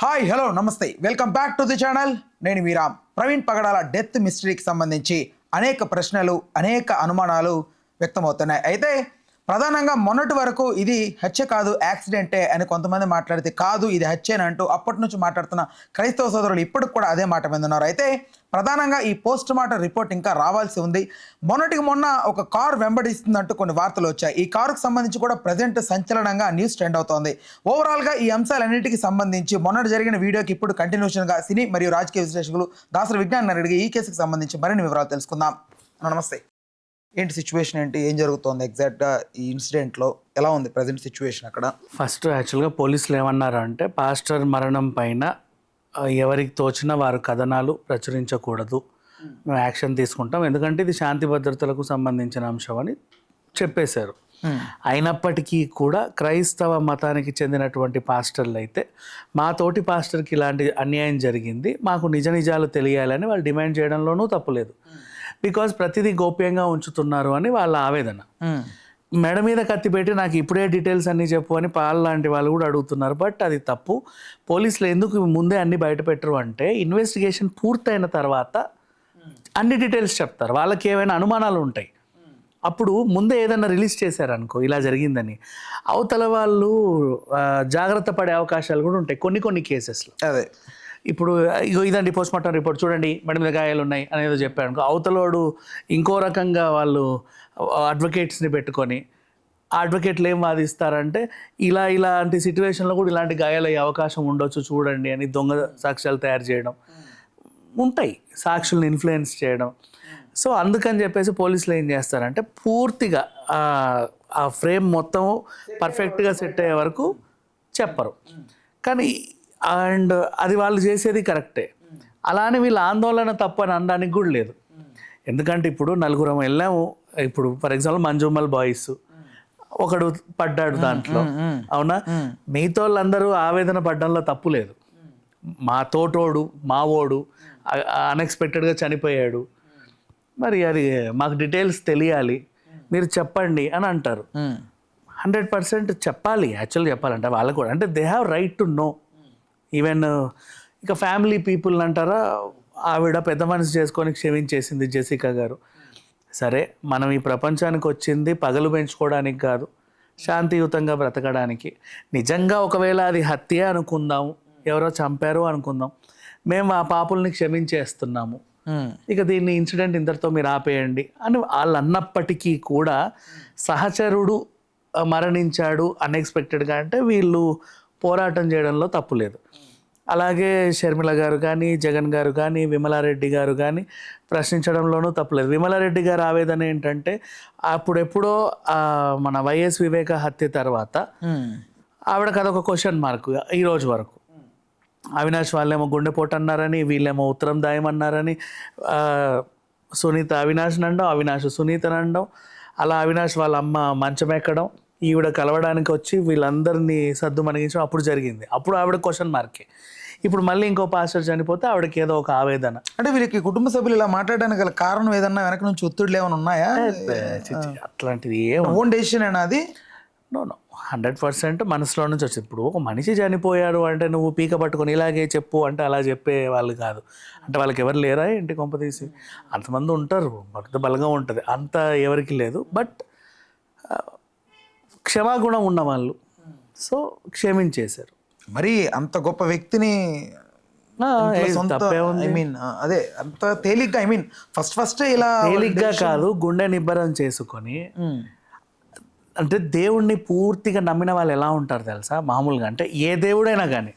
Hi hello నమస్తే welcome back to the channel. నేను మీ రామ్. ప్రవీణ్ పగడాల death మిస్టరీకి సంబంధించి అనేక ప్రశ్నలు అనేక అనుమానాలు వ్యక్తమవుతున్నాయి. అయితే ప్రధానంగా మొన్నటి వరకు ఇది హత్య కాదు యాక్సిడెంటే అని కొంతమంది మాట్లాడితే కాదు ఇది హత్యేనంటూ అప్పటి నుంచి మాట్లాడుతున్న క్రైస్తవ సోదరులు ఇప్పటికి కూడా అదే మాట మీద ఉన్నారు. అయితే ప్రధానంగా ఈ పోస్ట్ మార్టం రిపోర్ట్ ఇంకా రావాల్సి ఉంది. మొన్నటికి మొన్న ఒక కారు వెంబడిస్తుందంటూ కొన్ని వార్తలు వచ్చాయి. ఈ కారుకు సంబంధించి కూడా ప్రజెంట్ సంచలనంగా న్యూస్ ట్రెండ్ అవుతోంది. ఓవరాల్గా ఈ అంశాలన్నింటికి సంబంధించి మొన్నటి జరిగిన వీడియోకి ఇప్పుడు కంటిన్యూషన్గా సినీ మరియు రాజకీయ విశ్లేషకులు దాసరి విజ్ఞాన్ రెడ్డిగా ఈ కేసుకు సంబంధించి మరిన్ని వివరాలు తెలుసుకుందాం. నమస్తే. ఏంటి సిచ్యువేషన్ ఏంటి, ఏం జరుగుతోంది ఎగ్జాక్ట్గా ఈ ఇన్సిడెంట్లో, ఎలా ఉంది ప్రజెంట్ సిచ్యువేషన్ అక్కడ? ఫస్ట్ యాక్చువల్గా పోలీసులు ఏమన్నారు అంటే పాస్టర్ మరణం పైన ఎవరికి తోచినా వారు కథనాలు ప్రచురించకూడదు, మేము యాక్షన్ తీసుకుంటాం, ఎందుకంటే ఇది శాంతి భద్రతలకు సంబంధించిన అంశం అని చెప్పేశారు. అయినప్పటికీ కూడా క్రైస్తవ మతానికి చెందినటువంటి పాస్టర్లు అయితే మా తోటి పాస్టర్కి ఇలాంటి అన్యాయం జరిగింది, మాకు నిజ నిజాలు తెలియాలని వాళ్ళు డిమాండ్ చేయడంలోనూ తప్పులేదు. బికాజ్ ప్రతిదీ గోప్యంగా ఉంచుతున్నారు అని వాళ్ళ ఆవేదన. మెడ మీద కత్తి పెట్టి నాకు ఇప్పుడే డీటెయిల్స్ అన్నీ చెప్పు అని పాల్ లాంటి వాళ్ళు కూడా అడుగుతున్నారు. బట్ అది తప్పు. పోలీసులు ఎందుకు ముందే అన్ని బయట పెట్టరు అంటే ఇన్వెస్టిగేషన్ పూర్తయిన తర్వాత అన్ని డీటెయిల్స్ చెప్తారు. వాళ్ళకి ఏమైనా అనుమానాలు ఉంటాయి, అప్పుడు ముందే ఏదైనా రిలీజ్ చేశారనుకో ఇలా జరిగిందని అవతల వాళ్ళు జాగ్రత్త పడే అవకాశాలు కూడా ఉంటాయి కొన్ని కేసెస్లో. అదే ఇప్పుడు ఇదండి పోస్ట్ మార్టం రిపోర్ట్ చూడండి మెడ మీద గాయాలు ఉన్నాయి అనేది చెప్పాడు అనుకో, అవతలోడు ఇంకో రకంగా వాళ్ళు అడ్వకేట్స్ని పెట్టుకొని ఆ అడ్వకేట్లు ఏం వాదిస్తారంటే ఇలాంటి సిచ్యువేషన్లో కూడా ఇలాంటి గాయాలు అయ్యే అవకాశం ఉండొచ్చు చూడండి అని దొంగ సాక్ష్యాలు తయారు చేయడం ఉంటాయి, సాక్షుల్ని ఇన్ఫ్లుయెన్స్ చేయడం. సో అందుకని చెప్పేసి పోలీసులు ఏం చేస్తారంటే పూర్తిగా ఆ ఫ్రేమ్ మొత్తం పర్ఫెక్ట్గా సెట్ అయ్యే వరకు చెప్పరు. కానీ అండ్ అది వాళ్ళు చేసేది కరెక్టే. అలానే వీళ్ళ ఆందోళన తప్పని అనడానికి కూడా లేదు. ఎందుకంటే ఇప్పుడు నలుగురం వెళ్ళాము, ఇప్పుడు ఫర్ ఎగ్జాంపుల్ మంజుమల్ బాయ్స్ ఒకడు పడ్డాడు దాంట్లో, అవునా, మిగతా వాళ్ళందరూ ఆవేదన పడ్డంలో తప్పు లేదు. మా తోటోడు మావోడు అన్ఎక్స్పెక్టెడ్గా చనిపోయాడు, మరి అది మాకు డీటెయిల్స్ తెలియాలి మీరు చెప్పండి అని అంటారు. 100% చెప్పాలి. యాక్చువల్గా చెప్పాలంటే వాళ్ళకు కూడా అంటే they have right to know. Even ఇక ఫ్యామిలీ పీపుల్ అంటారా, ఆవిడ పెద్ద మనసు చేసుకొని క్షమించేసింది జెసికా గారు. సరే మనం ఈ ప్రపంచానికి వచ్చింది పగలు పెంచుకోవడానికి కాదు, శాంతియుతంగా బ్రతకడానికి. నిజంగా ఒకవేళ అది హత్య అనుకుందాము, ఎవరో చంపారు అనుకుందాం, మేము ఆ పాపుల్ని క్షమించేస్తున్నాము, ఇక దీన్ని ఇన్సిడెంట్ ఇంతటితో మీరు ఆపేయండి అని వాళ్ళు అన్నప్పటికీ కూడా సహచరుడు మరణించాడు అన్ఎక్స్పెక్టెడ్గా అంటే వీళ్ళు పోరాటం చేయడంలో తప్పు లేదు. అలాగే షర్మిల గారు కానీ జగన్ గారు కానీ విమలారెడ్డి గారు కానీ ప్రశ్నించడంలోనూ తప్పులేదు. విమలారెడ్డి గారు ఆవేదన ఏంటంటే అప్పుడెప్పుడో మన వైఎస్ వివేక హత్య తర్వాత ఆవిడకి అదొక క్వశ్చన్ మార్క్ ఈ రోజు వరకు. అవినాష్ వాళ్ళేమో గుండెపోటు అన్నారని, వీళ్ళేమో ఉత్తరం దాయమన్నారని, సునీత అవినాష్ని అనడం, అవినాష్ సునీతని అనడం, అలా అవినాష్ వాళ్ళ అమ్మ మంచం ఎక్కడం, ఈవిడ కలవడానికి వచ్చి వీళ్ళందరినీ సర్దు మణిగించడం అప్పుడు జరిగింది. అప్పుడు ఆవిడ క్వశ్చన్ మార్కే. ఇప్పుడు మళ్ళీ ఇంకో పాస్టర్ చనిపోతే ఆవిడకి ఏదో ఒక ఆవేదన. అంటే వీళ్ళకి కుటుంబ సభ్యులు ఇలా మాట్లాడడానికి గల కారణం ఏదన్నా వెనక నుంచి ఒత్తిడిలు ఏమైనా ఉన్నాయా? అట్లాంటిది ఏం ఓన్ డెసిషన్ అయినా అది? నో 100% మనసులో నుంచి వచ్చింది. ఇప్పుడు ఒక మనిషి చనిపోయాడు అంటే నువ్వు పీక పట్టుకొని ఇలాగే చెప్పు అంటే అలా చెప్పే వాళ్ళు కాదు. అంటే వాళ్ళకి ఎవరు లేరా ఏంటి కొంపతీసి? అంతమంది ఉంటారు, భక్త బలంగా ఉంటుంది, అంత ఎవరికి లేదు. బట్ క్షమాగుణం ఉన్నవాళ్ళు సో క్షమించేశారు. మరి అంత గొప్ప వ్యక్తిని అదే అంత తేలిగ్గా ఫస్ట్ ఇలా తేలిగ్గా కాదు, గుండె నిబ్బరం చేసుకొని అంటే దేవుణ్ణి పూర్తిగా నమ్మిన వాళ్ళు ఎలా ఉంటారు తెలుసా? మామూలుగా అంటే ఏ దేవుడైనా కానీ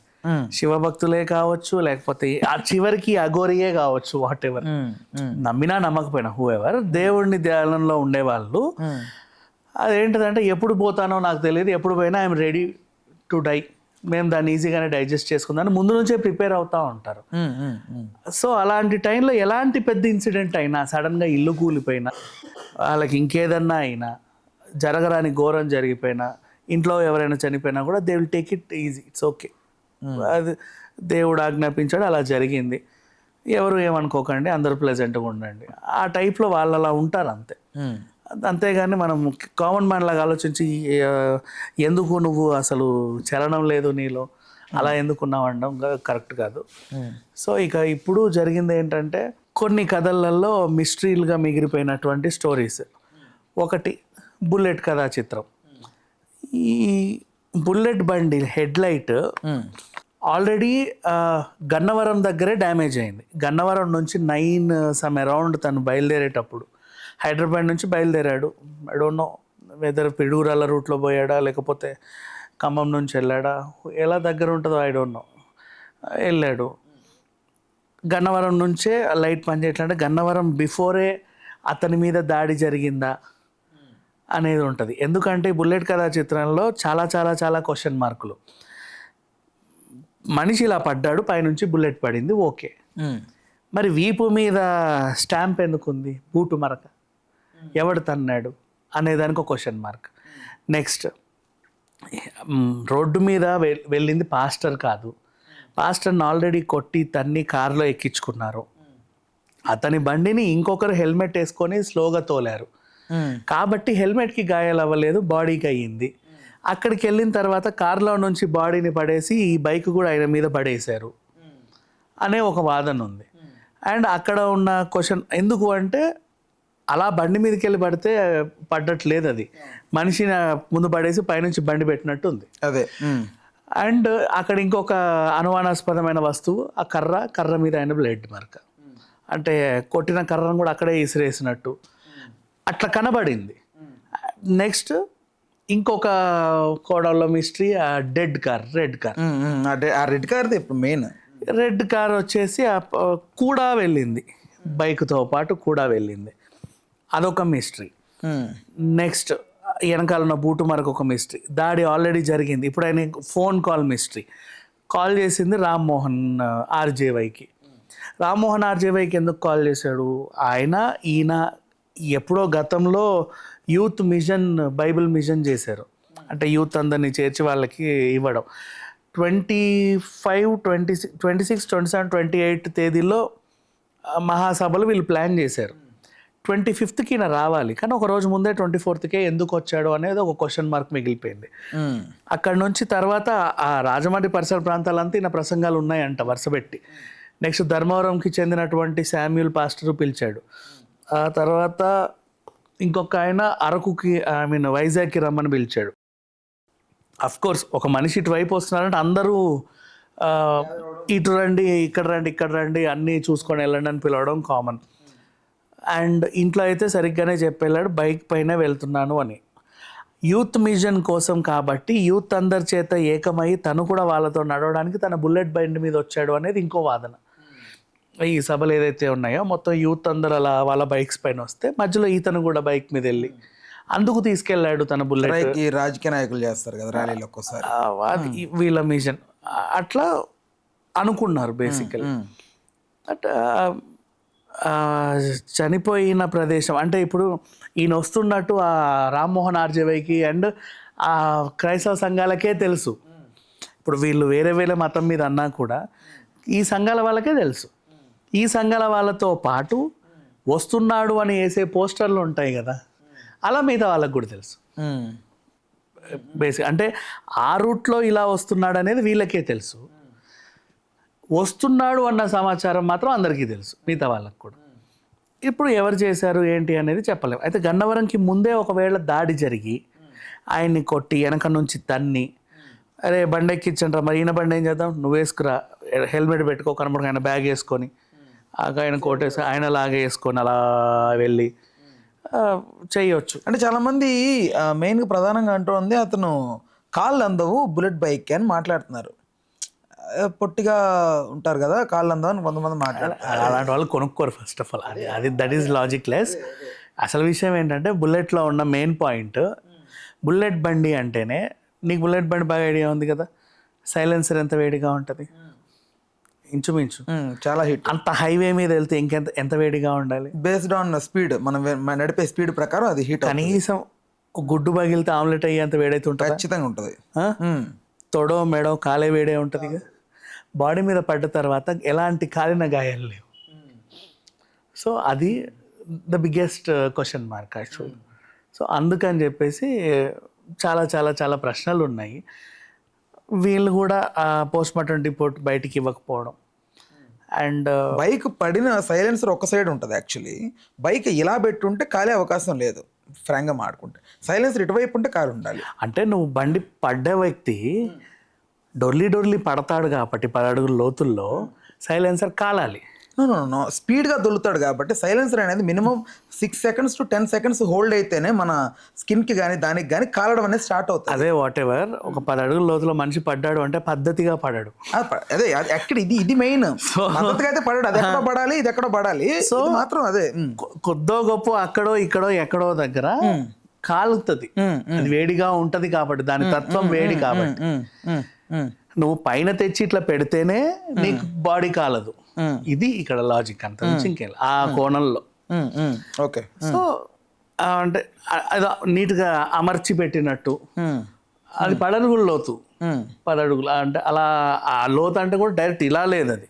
శివభక్తులే కావచ్చు, లేకపోతే ఆ చివరికి అఘోరియే కావచ్చు, వాట్ ఎవర్, నమ్మినా నమ్మకపోయినా హూ ఎవర్, దేవుడిని ధ్యానంలో ఉండేవాళ్ళు అదేంటిదంటే ఎప్పుడు పోతానో నాకు తెలియదు, ఎప్పుడు పోయినా ఐఎమ్ రెడీ టు డై, మేము దాన్ని ఈజీగానే డైజెస్ట్ చేసుకుందాన్ని ముందు నుంచే ప్రిపేర్ అవుతూ ఉంటారు. సో అలాంటి టైంలో ఎలాంటి పెద్ద ఇన్సిడెంట్ అయినా, సడన్గా ఇల్లు కూలిపోయినా, వాళ్ళకి ఇంకేదన్నా అయినా, జరగరాని ఘోరం జరిగిపోయినా, ఇంట్లో ఎవరైనా చనిపోయినా కూడా they will take it easy, it's okay, అది దేవుడు ఆజ్ఞాపించాడు అలా జరిగింది, ఎవరు ఏమనుకోకండి, అందరూ ప్లెజెంట్గా ఉండండి, ఆ టైప్లో వాళ్ళు అలా ఉంటారు అంతే. అంతేగాని మనం కామన్ మ్యాన్ లాగా ఆలోచించి ఎందుకు నువ్వు అసలు చలనం లేదు నీలో అలా ఎందుకున్నావు అనడం కరెక్ట్ కాదు. సో ఇక ఇప్పుడు జరిగింది ఏంటంటే కొన్ని కథలలో మిస్టరీలుగా మిగిలిపోయినటువంటి స్టోరీస్. ఒకటి బుల్లెట్ కథా చిత్రం. ఈ బుల్లెట్ బండి హెడ్లైట్ ఆల్రెడీ గన్నవరం దగ్గరే డ్యామేజ్ అయింది. గన్నవరం నుంచి 9 సమ్ అరౌండ్ తను బయలుదేరేటప్పుడు హైదరాబాద్ నుంచి బయలుదేరాడు. I don't know whether Piduguralla రూట్లో పోయాడా లేకపోతే ఖమ్మం నుంచి వెళ్ళాడా, ఎలా దగ్గర ఉంటుందో ఐ డోంట్ నో. వెళ్ళాడు. గన్నవరం నుంచే లైట్ పనిచేయట్లంటే గన్నవరం బిఫోరే అతని మీద దాడి జరిగిందా అనేది ఉంటుంది. ఎందుకంటే బుల్లెట్ కథా చిత్రంలో చాలా చాలా చాలా క్వశ్చన్ మార్కులు. మనిషి ఇలా పడ్డాడు, పైనుంచి బుల్లెట్ పడింది, ఓకే. మరి వీపు మీద స్టాంప్ ఎందుకుంది, బూటు మరక, ఎవడు తన్నాడు అనేదానికి ఒక క్వశ్చన్ మార్క్. నెక్స్ట్, రోడ్డు మీద వెళ్ళింది పాస్టర్ కాదు, పాస్టర్ని ఆల్రెడీ కొట్టి తన్ని కారులో ఎక్కించుకున్నారు. అతని బండిని ఇంకొకరు హెల్మెట్ వేసుకొని స్లోగా తోలారు కాబట్టి హెల్మెట్కి గాయాలు అవ్వలేదు, బాడీకి అయ్యింది. అక్కడికి వెళ్ళిన తర్వాత కారులో నుంచి బాడీని పడేసి ఈ బైక్ కూడా ఆయన మీద పడేశారు అనే ఒక వాదన ఉంది. అండ్ అక్కడ ఉన్న క్వశ్చన్ ఎందుకు అంటే అలా బండి మీదకి వెళ్ళి పడితే పడ్డట్లేదు, అది మనిషిని ముందు పడేసి పైనుంచి బండి పెట్టినట్టు ఉంది. అదే. అండ్ అక్కడ ఇంకొక అనుమానాస్పదమైన వస్తువు, ఆ కర్ర మీద ఆయన బ్లడ్ మార్క్, అంటే కొట్టిన కర్రను కూడా అక్కడే ఇసిరేసినట్టు అట్లా కనబడింది. నెక్స్ట్ ఇంకొక కోడల్లో మిస్టరీ, ఆ రెడ్ కార్. ఆ రెడ్ కార్ ఇప్పుడు మెయిన్. రెడ్ కార్ వచ్చేసి కూడా వెళ్ళింది, బైక్తో పాటు కూడా వెళ్ళింది, అదొక మిస్టరీ. నెక్స్ట్ వెనకాల ఉన్న బూటు మరొక ఒక మిస్టరీ. దాడి ఆల్రెడీ జరిగింది, ఇప్పుడు ఆయన ఫోన్ కాల్ మిస్టరీ. కాల్ చేసింది రామ్మోహన్ ఆర్జేవైకి. రామ్మోహన్ ఆర్జేవైకి ఎందుకు కాల్ చేశాడు? ఈయన ఎప్పుడో గతంలో యూత్ మిషన్, బైబిల్ మిషన్ చేశారు, అంటే యూత్ అందరినీ చేర్చి వాళ్ళకి ఇవ్వడం. 25, 26, 27, 28 తేదీల్లో మహాసభలు వీళ్ళు ప్లాన్ చేశారు. 25కి ఈయన రావాలి, కానీ ఒక రోజు ముందే 24కే ఎందుకు వచ్చాడు అనేది ఒక క్వశ్చన్ మార్క్ మిగిలిపోయింది. అక్కడ నుంచి తర్వాత ఆ రాజమండ్రి పరిసర ప్రాంతాలంతా ఈయన ప్రసంగాలు ఉన్నాయంట వరుసపెట్టి. నెక్స్ట్ ధర్మవరంకి చెందినటువంటి శామ్యూల్ పాస్టర్ పిలిచాడు. ఆ తర్వాత ఇంకొక ఆయన అరకుకి, వైజాగ్కి రమ్మని పిలిచాడు. అఫ్ కోర్స్ ఒక మనిషి ఇటువైపు వస్తున్నారంటే అందరూ ఇటు రండి, ఇక్కడ రండి అన్నీ చూసుకొని వెళ్ళండి అని పిలవడం కామన్. అండ్ ఇంట్లో అయితే సరిగ్గానే చెప్పెళ్ళాడు, బైక్ పైన వెళ్తున్నాను అని. యూత్ మిషన్ కోసం కాబట్టి యూత్ అందరి చేత ఏకమై తను కూడా వాళ్ళతో నడవడానికి తన బుల్లెట్ బండి మీద వచ్చాడు అనేది ఇంకో వాదన. ఈ సభలు ఏదైతే ఉన్నాయో మొత్తం యూత్ అందరు అలా వాళ్ళ బైక్స్ పైన వస్తే మధ్యలో ఈతను కూడా బైక్ మీద వెళ్ళి అందుకు తీసుకెళ్ళాడు తన బుల్లెట్. రాజకీయ నాయకులు చేస్తారు కదా ర్యాలీలో ఒక్కోసారి, అది వీళ్ళ మిషన్ అట్లా అనుకున్నారు బేసికలీ. బట్ చనిపోయిన ప్రదేశం అంటే ఇప్పుడు ఈయన వస్తున్నట్టు ఆ రామ్మోహన్ ఆర్జేవైకి అండ్ ఆ క్రైస్తవ సంఘాలకే తెలుసు. ఇప్పుడు వీళ్ళు వేరే వేరే మతం మీద అన్నా కూడా ఈ సంఘాల వాళ్ళకే తెలుసు. ఈ సంఘాల వాళ్ళతో పాటు వస్తున్నాడు అని వేసే పోస్టర్లు ఉంటాయి కదా, అలా మిగతా వాళ్ళకు కూడా తెలుసు. బేసిక్ అంటే ఆ రూట్లో ఇలా వస్తున్నాడు అనేది వీళ్ళకే తెలుసు, వస్తున్నాడు అన్న సమాచారం మాత్రం అందరికీ తెలుసు మిగతా వాళ్ళకు కూడా. ఇప్పుడు ఎవరు చేశారు ఏంటి అనేది చెప్పలేము. అయితే గన్నవరంకి ముందే ఒకవేళ దాడి జరిగి ఆయన్ని కొట్టి వెనక నుంచి తన్ని, అరే బండి ఎక్కించండి రా, మరి ఈయన బండి ఏం చేద్దాం, నువ్వు వేసుకురా, హెల్మెట్ పెట్టుకో, కనబడుకు ఆయన బ్యాగ్ వేసుకొని ఆయన కోటేసి ఆయన లాగే వేసుకొని అలా వెళ్ళి చేయొచ్చు. అంటే చాలామంది మెయిన్గా ప్రధానంగా అంటుంది అతను కాళ్ళు అందవు బుల్లెట్ బైక్ అని మాట్లాడుతున్నారు. పొట్టిగా ఉంటారు కదా, కాళ్ళు అందవు అని కొంతమంది మాట్లాడుతారు. అలాంటి వాళ్ళు కొనుక్కోరు ఫస్ట్ ఆఫ్ ఆల్, అది దట్ ఈస్ లాజిక్ లెస్. అసలు విషయం ఏంటంటే బుల్లెట్లో ఉన్న మెయిన్ పాయింట్, బుల్లెట్ బండి అంటేనే, నీకు బుల్లెట్ బండి బాగా ఐడియా ఉంది కదా, సైలెన్సర్ ఎంత వేడిగా ఉంటుంది, ఇంచుమించు చాలా హిట్. అంత హైవే మీద వెళ్తే ఎంత వేడిగా ఉండాలి, బేస్డ్ ఆన్ స్పీడ్, మనం నడిపే స్పీడ్ ప్రకారం అది హీట్. కనీసం గుడ్డు పగిలితే ఆమ్లెట్ అయ్యేంత వేడైతే ఉంటుంది, ఖచ్చితంగా ఉంటుంది. తొడో మెడో కాలే వేడే ఉంటుంది. బాడీ మీద పడ్డ తర్వాత ఎలాంటి కాలిన గాయాలు లేవు. సో అది the biggest question mark actual. So అందుకని చెప్పేసి చాలా చాలా చాలా ప్రశ్నలు ఉన్నాయి. వీళ్ళు కూడా పోస్ట్ మార్టం రిపోర్ట్ బయటికి ఇవ్వకపోవడం. అండ్ బైక్ పడిన సైలెన్సర్ ఒక సైడ్ ఉంటుంది యాక్చువల్లీ. బైక్ ఇలా పెట్టుంటే కాలే అవకాశం లేదు, ఫ్రాంక్గా మాడుకుంటే. సైలెన్సర్ ఇటువైపు ఉంటే కాలు ఉండాలి. అంటే నువ్వు బండి పడ్డ వ్యక్తి డొర్లీ పడతాడు కాబట్టి 10 అడుగుల లోతుల్లో సైలెన్సర్ కాలాలి. నో స్పీడ్గా దొల్లుతాడు కాబట్టి సైలెన్సర్ అనేది minimum 6 seconds to 10 seconds hold అయితేనే మన స్కిన్కి కానీ దానికి కానీ కాలడం అనేది స్టార్ట్ అవుతుంది. అదే వాట్ ఎవర్, ఒక 10 అడుగుల లోతులో మనిషి పడ్డాడు అంటే పద్ధతిగా పడాడు. అదే ఎక్కడ ఇది మెయిన్. పద్ధతిగా అయితే పడాడు, అది ఎక్కడో పడాలి, ఇది ఎక్కడో పడాలి. సో మాత్రం అదే కొద్దో గొప్ప అక్కడో ఇక్కడో ఎక్కడో దగ్గర కాలుతుంది. అది వేడిగా ఉంటది కాబట్టి, దాని తత్వం వేడి కాబట్టి. నువ్వు పైన తెచ్చి ఇట్లా పెడితేనే నీకు బాడీ కాలదు. ఇది ఇక్కడ లాజిక్, అంత నుంచి ఇంకేం ఆ కోణంలో. ఓకే. సో అంటే అది నీట్గా అమర్చి పెట్టినట్టు. అది 10 అడుగుల లోతు, 10 అడుగులు అంటే అలా. ఆ లోతు అంటే కూడా డైరెక్ట్ ఇలా లేదు, అది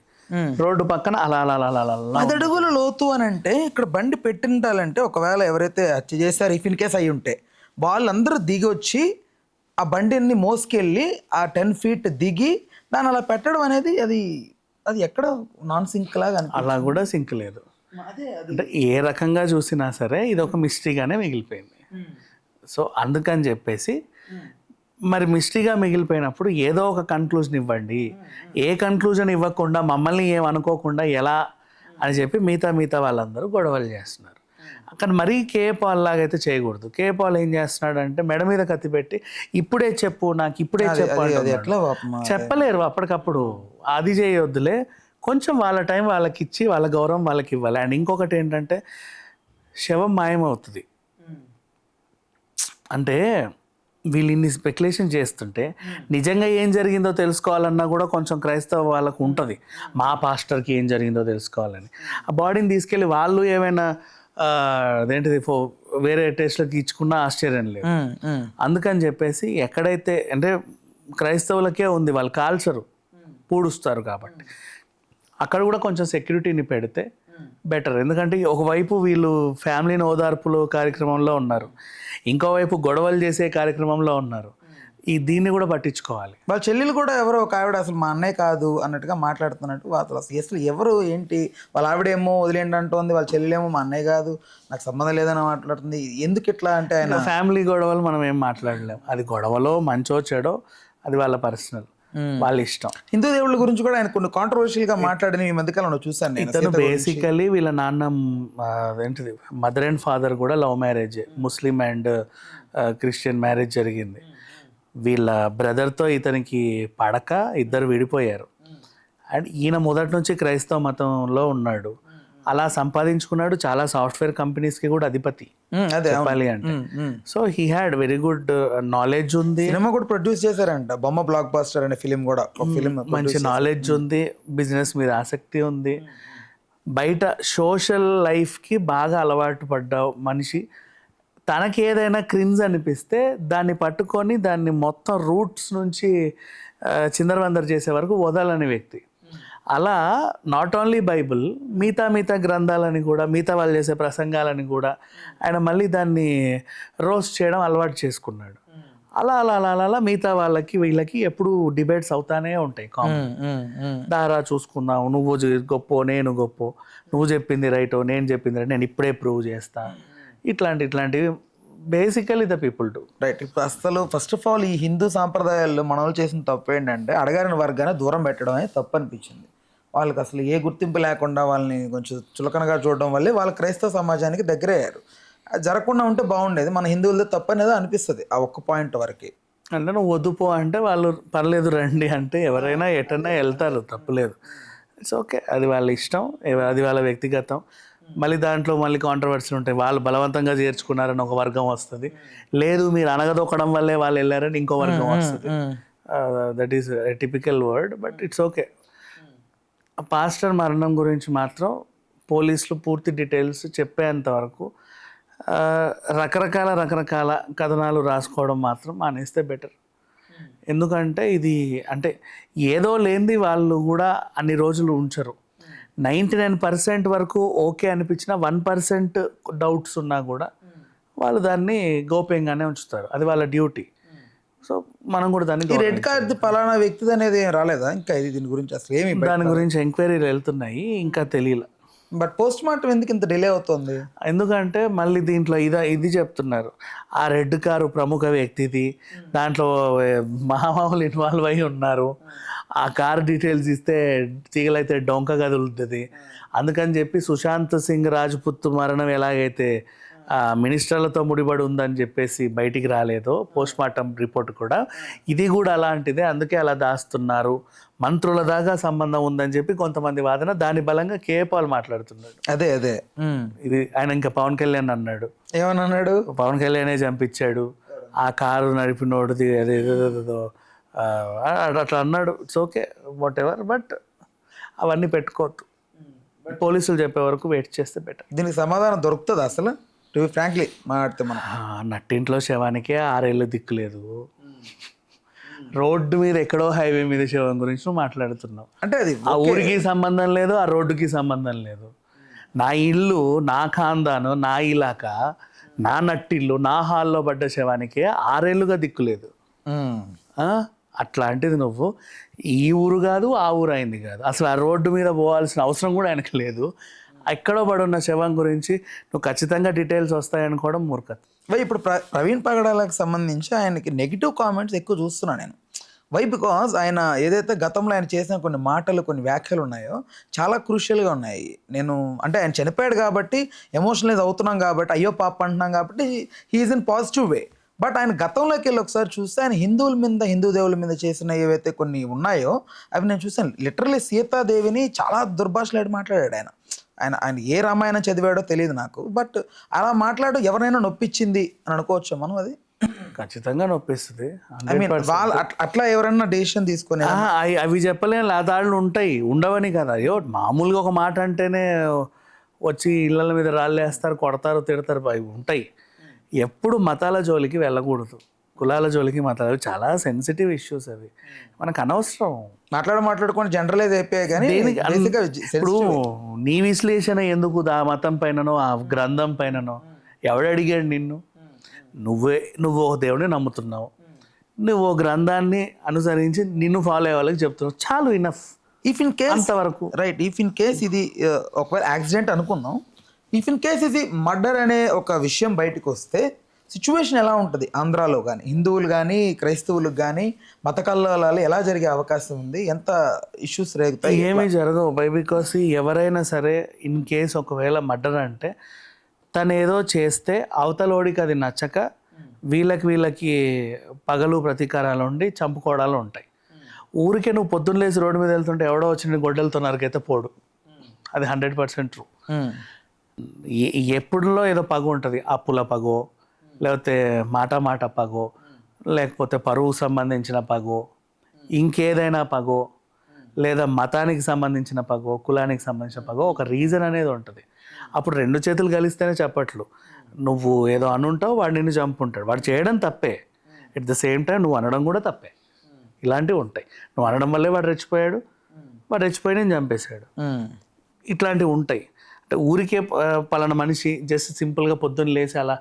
రోడ్డు పక్కన అలా అలా అలా అలా 10 అడుగుల లోతు అని అంటే ఇక్కడ బండి పెట్టింటాలంటే, ఒకవేళ ఎవరైతే హత్య చేశారో ఇఫ్ ఇన్ కేస్ అయి ఉంటే వాళ్ళందరూ దిగి వచ్చి ఆ బండిని మోసుకెళ్ళి ఆ 10 feet దిగి దాన్ని అలా పెట్టడం అనేది అది ఎక్కడ నాన్ సింక్ లాగా అలా కూడా సింక్ లేదు. అంటే ఏ రకంగా చూసినా సరే ఇది ఒక మిస్టరీగానే మిగిలిపోయింది. సో అందుకని చెప్పేసి మరి మిస్టరీగా మిగిలిపోయినప్పుడు ఏదో ఒక కన్క్లూజన్ ఇవ్వండి. ఏ కన్క్లూజన్ ఇవ్వకుండా మమ్మల్ని ఏమనుకోకుండా ఎలా అని చెప్పి మిగతా వాళ్ళందరూ గొడవలు చేస్తున్నారు. కానీ మరీ కేఏ పాల్ లాగైతే చేయకూడదు. కేఏ పాల్ ఏం చేస్తున్నాడు అంటే మెడ మీద కత్తి పెట్టి ఇప్పుడే చెప్పు, నాకు ఇప్పుడే చెప్పు. చెప్పలేరు అప్పటికప్పుడు. అది చేయొద్దులే, కొంచెం వాళ్ళ టైం వాళ్ళకి ఇచ్చి వాళ్ళ గౌరవం వాళ్ళకి ఇవ్వాలి. అండ్ ఇంకొకటి ఏంటంటే శవం మాయమవుతుంది. అంటే వీళ్ళు ఇన్ని స్పెక్యులేషన్ చేస్తుంటే నిజంగా ఏం జరిగిందో తెలుసుకోవాలన్నా కూడా కొంచెం క్రైస్తవ వాళ్ళకు ఉంటుంది. మా పాస్టర్కి ఏం జరిగిందో తెలుసుకోవాలని. ఆ బాడీని తీసుకెళ్ళి వాళ్ళు ఏమైనా అదేంటిది వేరే టెస్ట్లకి ఇచ్చుకున్నా ఆశ్చర్యం లేదు. అందుకని చెప్పేసి ఎక్కడైతే అంటే క్రైస్తవులకే ఉంది, వాళ్ళు కాల్చరు, పూడుస్తారు కాబట్టి అక్కడ కూడా కొంచెం సెక్యూరిటీని పెడితే బెటర్. ఎందుకంటే ఒకవైపు వీళ్ళు ఫ్యామిలీని ఓదార్పులో కార్యక్రమంలో ఉన్నారు, ఇంకోవైపు గొడవలు చేసే కార్యక్రమంలో ఉన్నారు. దీన్ని కూడా పట్టించుకోవాలి. వాళ్ళ చెల్లెలు కూడా ఎవరో ఒక ఆవిడ అసలు మా అన్నయ్య కాదు అన్నట్టుగా మాట్లాడుతున్నట్టు. అసలు ఎవరు ఏంటి, వాళ్ళ ఆవిడేమో వదిలేండి అంటోంది, వాళ్ళ చెల్లెలేమో మా అన్నయ్య కాదు నాకు సంబంధం లేదని మాట్లాడుతుంది. ఎందుకు ఇట్లా అంటే ఆయన ఫ్యామిలీ గొడవలు మనం ఏం మాట్లాడలేము. అది గొడవలో మంచో చెడో అది వాళ్ళ పర్సనల్, వాళ్ళ ఇష్టం. హిందూ దేవుళ్ళ గురించి కూడా ఆయన కొన్ని కాంట్రవర్షియల్ గా మాట్లాడిన ఈ మధ్యకాలంలో చూసాను నేను. ఇతను బేసికలీ వీళ్ళ నాన్న ఏంటిది మదర్ అండ్ ఫాదర్ కూడా love marriage, Muslim and Christian marriage జరిగింది. వీళ్ళ బ్రదర్తో ఇతనికి పడక ఇద్దరు విడిపోయారు. అండ్ ఈయన మొదటి నుంచి క్రైస్తవ మతంలో ఉన్నాడు, అలా సంపాదించుకున్నాడు. చాలా సాఫ్ట్వేర్ కంపెనీస్కి కూడా అధిపతి చెప్పాలి అంటే. So he had very good knowledge ఉంది. సినిమా కూడా ప్రొడ్యూస్ చేశారంట, బొమ్మ బ్లాక్ బస్టర్ అనే ఫిలిం కూడా. మంచి నాలెడ్జ్ ఉంది, బిజినెస్ మీద ఆసక్తి ఉంది. బయట సోషల్ లైఫ్కి బాగా అలవాటు పడ్డ మనిషి. తనకి ఏదైనా క్రిన్స్ అనిపిస్తే దాన్ని పట్టుకొని దాన్ని మొత్తం రూట్స్ నుంచి చిందరవందర చేసే వరకు వదలని వ్యక్తి. అలా నాట్ ఓన్లీ బైబిల్, మిగతా గ్రంథాలని కూడా, మిగతా వాళ్ళు చేసే ప్రసంగాలని కూడా ఆయన మళ్ళీ దాన్ని రోస్ట్ చేయడం అలవాటు చేసుకున్నాడు. అలా అలా అలా అలా మిగతా వాళ్ళకి వీళ్ళకి ఎప్పుడు డిబేట్స్ అవుతానే ఉంటాయి. దారా చూసుకుందాం, నువ్వు గొప్ప నేను గొప్ప, నువ్వు చెప్పింది రైటో నేను చెప్పింది రైట్, నేను ఇప్పుడే ప్రూవ్ చేస్తా, ఇట్లాంటివి basically the people do. Right. ఇప్పుడు అసలు ఫస్ట్ ఆఫ్ ఆల్ ఈ హిందూ సాంప్రదాయాల్లో మన వాళ్ళు చేసిన తప్పు ఏంటంటే అడగారిన వర్గాన్ని దూరం పెట్టడమే తప్పు అనిపించింది. వాళ్ళకి అసలు ఏ గుర్తింపు లేకుండా వాళ్ళని కొంచెం చులకనగా చూడడం వల్లే వాళ్ళ క్రైస్తవ సమాజానికి దగ్గరయ్యారు. అది జరగకుండా ఉంటే బాగుండేది. మన హిందువులతో తప్పు అనేది అనిపిస్తుంది ఆ ఒక్క పాయింట్ వరకు. అంటే నువ్వు వద్దుపో అంటే వాళ్ళు పర్లేదు రండి అంటే ఎవరైనా ఎటన్నా వెళ్తారు, తప్పులేదు. ఇట్స్ ఓకే, అది వాళ్ళ ఇష్టం, అది వాళ్ళ వ్యక్తిగతం. మళ్ళీ దాంట్లో మళ్ళీ కాంట్రవర్సీ ఉంటాయి. వాళ్ళు బలవంతంగా చేర్చుకున్నారని ఒక వర్గం వస్తుంది, లేదు మీరు అనగదొక్కడం వల్లే వాళ్ళు వెళ్ళారని ఇంకో వర్గం వస్తుంది. That is typical word, but it's okay. Pastor మరణం గురించి మాత్రం పోలీసులు పూర్తి డీటెయిల్స్ చెప్పేంత వరకు రకరకాల కథనాలు రాసుకోవడం మాత్రం మానేస్తే బెటర్. ఎందుకంటే ఇది అంటే ఏదో లేనిది వాళ్ళు కూడా అన్ని రోజులు ఉంచరు. 99% వరకు ఓకే అనిపించిన 1% డౌట్స్ ఉన్నా కూడా వాళ్ళు దాన్ని గోప్యంగానే ఉంచుతారు. అది వాళ్ళ డ్యూటీ. సో మనం కూడా దాన్ని ఈ రెడ్ కార్డ్ పలానా వ్యక్తిది అనేది ఏం రాలేదా ఇంకా ఇది దీని గురించి అసలు ఏమి దాని గురించి ఎంక్వైరీలు వెళ్తున్నాయి, ఇంకా తెలియలే. బట్ పోస్ట్ మార్టం ఎందుకు ఇంత డిలే అవుతుంది? ఎందుకంటే మళ్ళీ దీంట్లో ఇది చెప్తున్నారు, ఆ రెడ్ కారు ప్రముఖ వ్యక్తిది, దాంట్లో మహామాములు ఇన్వాల్వ్ అయి ఉన్నారు, ఆ కార్ డీటెయిల్స్ ఇస్తే తీగలైతే డొంక కదులుతుంది, అందుకని చెప్పి సుశాంత్ సింగ్ రాజ్పుత్ మరణం ఎలాగైతే మినిస్టర్లతో ముడిపడి ఉందని చెప్పేసి బయటికి రాలేదో పోస్ట్ మార్టం రిపోర్ట్ కూడా, ఇది కూడా అలాంటిదే, అందుకే అలా దాస్తున్నారు, మంత్రుల దాకా సంబంధం ఉందని చెప్పి కొంతమంది వాదన. దాని బలంగా కేపాల్ మాట్లాడుతున్నాడు. అదే అదే ఇది ఆయన ఇంకా పవన్ కళ్యాణ్ అన్నాడు. ఏమన్నాడు? పవన్ కళ్యాణే చంపించాడు, ఆ కారు నడిపినోడిది అదేదో అట్లా అన్నాడు. It's okay, what ever, but అవన్నీ పెట్టుకోవద్దు. పోలీసులు చెప్పే వరకు వెయిట్ చేస్తే బెటర్. దీనికి సమాధానం దొరుకుతుంది అసలు? టు బి ఫ్రాంక్లీ మాట్లాడితే మనం నట్టింట్లో శవానికే 6 ఏళ్ళు దిక్కులేదు, రోడ్డు మీద ఎక్కడో హైవే మీద శవం గురించి నువ్వు మాట్లాడుతున్నావు. అంటే అది ఆ ఊరికి సంబంధం లేదు, ఆ రోడ్డుకి సంబంధం లేదు. నా ఇల్లు, నా ఖాందాను, నా ఇలాకా, నా నట్టిల్లు, నా హాల్లో పడ్డ శవానికే 6 ఏళ్ళుగా దిక్కులేదు. అట్లాంటిది నువ్వు ఈ ఊరు కాదు, ఆ ఊరు అయింది కాదు, అసలు ఆ రోడ్డు మీద పోవాల్సిన అవసరం కూడా ఆయనకు లేదు. ఎక్కడో పడున్న శవం గురించి నువ్వు ఖచ్చితంగా డీటెయిల్స్ వస్తాయనుకోవడం మూర్ఖత్వం. ఇప్పుడు ప్రవీణ్ పగడాలకు సంబంధించి ఆయనకి నెగిటివ్ కామెంట్స్ ఎక్కువ చూస్తున్నాను నేను. బికాజ్ ఆయన ఏదైతే గతంలో ఆయన చేసిన కొన్ని మాటలు, కొన్ని వ్యాఖ్యలు ఉన్నాయో చాలా క్రూషియల్గా ఉన్నాయి. నేను అంటే ఆయన చనిపోయాడు కాబట్టి ఎమోషనలైజ్ అవుతున్నాం కాబట్టి, అయ్యో పాప అంటున్నాం కాబట్టి he's in positive way. But ఆయన గతంలోకి వెళ్ళి ఒకసారి చూస్తే ఆయన హిందువుల మీద, హిందూ దేవుల మీద చేసిన ఏవైతే కొన్ని ఉన్నాయో అవి నేను చూసాను. లిటరల్లీ సీతాదేవిని చాలా దుర్భాషలాడి మాట్లాడాడు ఆయన. ఆయన ఆయన ఏ రామాయణం చదివాడో తెలియదు నాకు, బట్ అలా మాట్లాడు ఎవరైనా నొప్పించింది అని అనుకోవచ్చు మనం. అది ఖచ్చితంగా నొప్పిస్తుంది. ఐ మీన్ వాళ్ళు అట్లా ఎవరైనా డెసిషన్ తీసుకొని అవి చెప్పలేని లాదాళ్ళు ఉంటాయి, ఉండవని కదా. అయ్యో మామూలుగా ఒక మాట అంటేనే వచ్చి ఇళ్ళ మీద రాళ్ళేస్తారు, కొడతారు, తిడతారు, అవి ఉంటాయి. ఎప్పుడు మతాల జోలికి వెళ్ళకూడదు, కులాల జోలికి, మతాలు చాలా సెన్సిటివ్ ఇష్యూస్ అవి, మనకు అనవసరం. మాట్లాడుకొని జనరలైజ్ అయిపోయాయి. కానీ ఇప్పుడు నీ విశ్లేషణ ఎందుకు ఆ మతం పైననో, ఆ గ్రంథం పైననో? ఎవడడిగాడు నిన్ను? నువ్వు ఒక దేవుడిని నమ్ముతున్నావు, నువ్వు గ్రంథాన్ని అనుసరించి నిన్ను ఫాలో అయ్యే వాళ్ళకి చెప్తున్నావు, చాలు, ఇనఫ్. ఇఫ్ ఇన్ కేస్ అంతవరకు రైట్. ఇఫ్ ఇన్ కేస్ ఇది ఒకవేళ యాక్సిడెంట్ అనుకుందాం, ఇఫ్ ఇన్ కేస్ ఇది మర్డర్ అనే ఒక విషయం బయటకు వస్తే సిచ్యువేషన్ ఎలా ఉంటుంది? ఆంధ్రాలో కానీ, హిందువులు కానీ, క్రైస్తవులకు కానీ మత కల్లోలాలు ఎలా జరిగే అవకాశం ఉంది? ఎంత ఇష్యూస్ రేగుతాయి? ఏమీ జరగవు. బికాస్ ఎవరైనా సరే ఇన్ కేస్ ఒకవేళ మర్డర్ అంటే తను ఏదో చేస్తే అవతలోడికి అది నచ్చక వీళ్ళకి పగలు ప్రతీకారాలు ఉండి చంపుకోవడాలు ఉంటాయి. ఊరికే నువ్వు పొద్దున్న లేచి రోడ్డు మీద వెళ్తుంటే ఎవడో వచ్చి గొడ్డలతో నరికైతే పోడు, అది 100% ట్రూ. ఎప్పుడులో ఏదో పగ ఉంటుంది, అప్పుల పగో, లేకపోతే మాట పగో, లేకపోతే పరువుకు సంబంధించిన పగో, ఇంకేదైనా పగో, లేదా మతానికి సంబంధించిన పగో, కులానికి సంబంధించిన పగో, ఒక రీజన్ అనేది ఉంటుంది. అప్పుడు 2 చేతులు కలిస్తేనే చెప్పట్లు. నువ్వు ఏదో అనుంటావు, వాడు నిన్ను చంపుంటాడు, వాడు చేయడం తప్పే, ఎట్ ద సేమ్ టైం నువ్వు అనడం కూడా తప్పే. ఇలాంటివి ఉంటాయి. నువ్వు అనడం వల్లే వాడు రెచ్చిపోయాడు, వాడు రెచ్చిపోయి నేను చంపేశాడు, ఇట్లాంటివి ఉంటాయి. అంటే ఊరికే పలానా మనిషి జస్ట్ సింపుల్గా పొద్దున్న లేచి అలా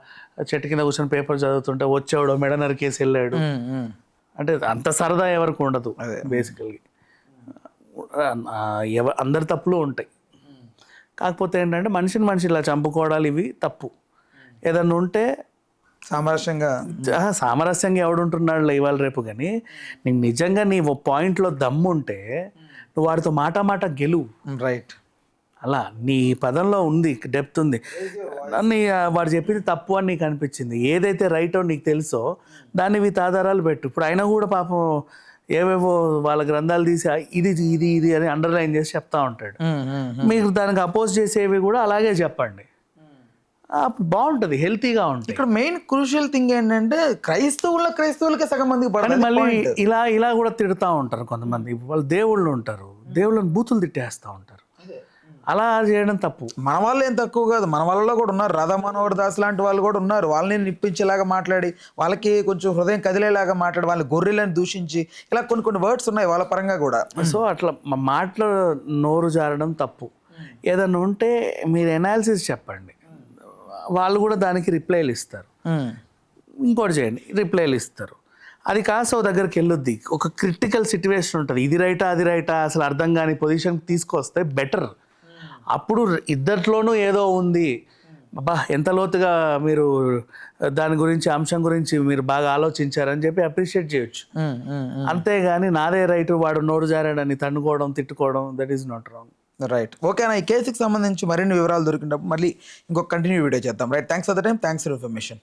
చెట్టు కింద కూర్చొని పేపర్ చదువుతుంటే వచ్చాడు మెడ నరికేసి వెళ్ళాడు అంటే అంత సరదా ఎవరికి ఉండదు. బేసికల్గా అందరి తప్పులు ఉంటాయి. కాకపోతే ఏంటంటే మనిషి ఇలా చంపుకోవడాలు ఇవి తప్పు. ఏదన్నా ఉంటే సామరస్యంగా ఎవడుంటున్నాడు ఇవాళ రేపు. కానీ నీకు నిజంగా నీ పాయింట్లో దమ్ము ఉంటే నువ్వు వాడితో మాట గెలువు. రైట్. అలా నీ పదంలో ఉంది, డెప్త్ ఉంది. నీ వాడు చెప్పింది తప్పు అని నీకు అనిపించింది, ఏదైతే రైటో నీకు తెలుసో దాన్ని విత్ ఆధారాలు పెట్టు. ఇప్పుడు అయినా కూడా పాపం ఏవేవో వాళ్ళ గ్రంథాలు తీసి ఇది అని అండర్లైన్ చేసి చెప్తా ఉంటాడు. మీకు దానికి అపోజ్ చేసేవి కూడా అలాగే చెప్పండి, బాగుంటుంది, హెల్తీగా ఉంటుంది. ఇక్కడ మెయిన్ క్రూషియల్ థింగ్ ఏంటంటే క్రైస్తవులకే సగం మందికి పడదు. మళ్ళీ ఇలా కూడా తిడతా ఉంటారు కొంతమంది. వాళ్ళు దేవుళ్ళు ఉంటారు, దేవుళ్ళని బూతులు తిట్టేస్తూ ఉంటారు. అలా చేయడం తప్పు. మన వాళ్ళు ఏం తక్కువ కాదు, మన వాళ్ళలో కూడా ఉన్నారు. రాధా మనోహర్ దాస్ లాంటి వాళ్ళు కూడా ఉన్నారు. వాళ్ళని నిప్పించేలాగా మాట్లాడి, వాళ్ళకి కొంచెం హృదయం కదిలేలాగా మాట్లాడి, వాళ్ళ గొర్రెలను దూషించి, ఇలా కొన్ని వర్డ్స్ ఉన్నాయి వాళ్ళ పరంగా కూడా. సో అట్లా మాటలు నోరు జారడం తప్పు. ఏదన్నా ఉంటే మీరు ఎనాలిసిస్ చెప్పండి, వాళ్ళు కూడా దానికి రిప్లైలు ఇస్తారు. ఇంకోటి చేయండి, రిప్లైలు ఇస్తారు. అది కాస్త ఓ దగ్గరికి వెళ్ళొద్ది. ఒక క్రిటికల్ సిచ్యువేషన్ ఉంటుంది, ఇది రైటా అది రైటా అసలు అర్థం కాని పొజిషన్ తీసుకొస్తే బెటర్. అప్పుడు ఇద్దట్లోనూ ఏదో ఉంది, అబ్బా ఎంత లోతుగా మీరు దాని గురించి అంశం గురించి మీరు బాగా ఆలోచించారని చెప్పి అప్రిషియేట్ చేయొచ్చు. అంతేగాని నాదే రైట్ వాడు నోరు జారాడని తన్నుకోవడం తిట్టుకోవడం, that is not wrong. Right, ఓకేనా? ఈ కేసుకి సంబంధించి మరిన్ని వివరాలు దొరికినప్పుడు మళ్ళీ ఇంకొక కంటిన్యూ వీడియో చేద్దాం. Right, thanks for the time, thanks for information.